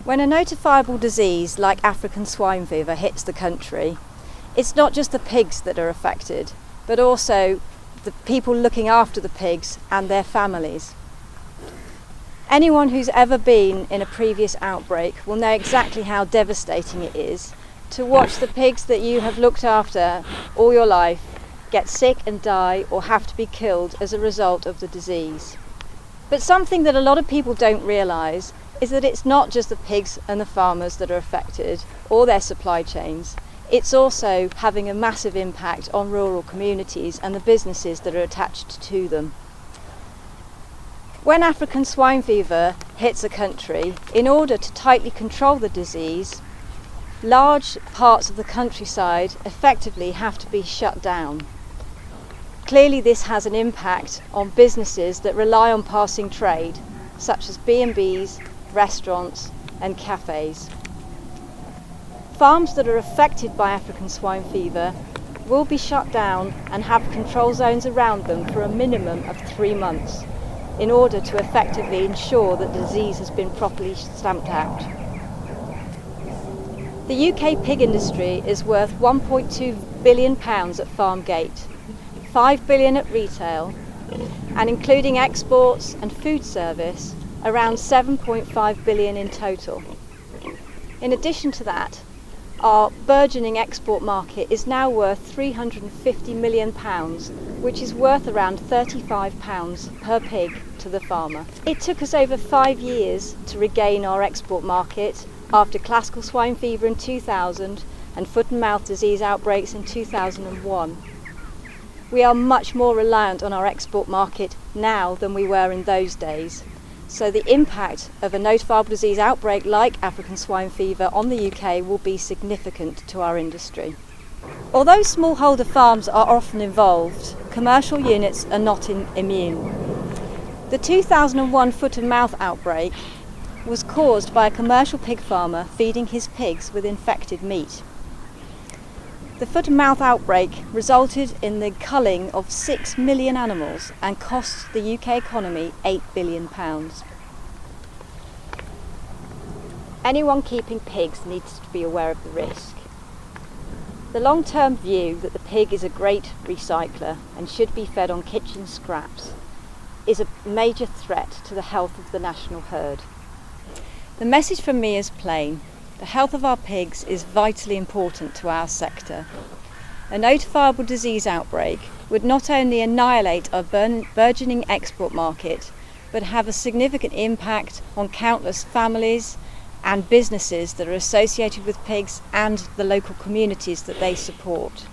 When a notifiable disease like African swine fever hits the country, it's not just the pigs that are affected, but also the people looking after the pigs and their families. Anyone who's ever been in a previous outbreak will know exactly how devastating it is to watch the pigs that you have looked after all your life get sick and die or have to be killed as a result of the disease. But something that a lot of people don't realise is that it's not just the pigs and the farmers that are affected or their supply chains. It's also having a massive impact on rural communities and the businesses that are attached to them. When African swine fever hits a country, in order to tightly control the disease, large parts of the countryside effectively have to be shut down. Clearly this has an impact on businesses that rely on passing trade, such as B&Bs, restaurants and cafes. Farms that are affected by African swine fever will be shut down and have control zones around them for a minimum of 3 months in order to effectively ensure that the disease has been properly stamped out. The UK pig industry is worth £1.2 billion at farm gate, £5 billion at retail, and including exports and food service, around £7.5 billion in total. In addition to that, our burgeoning export market is now worth £350 million, which is worth around £35 per pig to the farmer. It took us over 5 years to regain our export market after classical swine fever in 2000 and foot and mouth disease outbreaks in 2001. We are much more reliant on our export market now than we were in those days. So the impact of a notifiable disease outbreak like African swine fever on the UK will be significant to our industry. Although smallholder farms are often involved, commercial units are not immune. The 2001 foot and mouth outbreak was caused by a commercial pig farmer feeding his pigs with infected meat. The foot and mouth outbreak resulted in the culling of 6 million animals and cost the UK economy £8 billion. Anyone keeping pigs needs to be aware of the risk. The long-term view that the pig is a great recycler and should be fed on kitchen scraps is a major threat to the health of the national herd. The message from me is plain. The health of our pigs is vitally important to our sector. A notifiable disease outbreak would not only annihilate our burgeoning export market, but have a significant impact on countless families and businesses that are associated with pigs and the local communities that they support.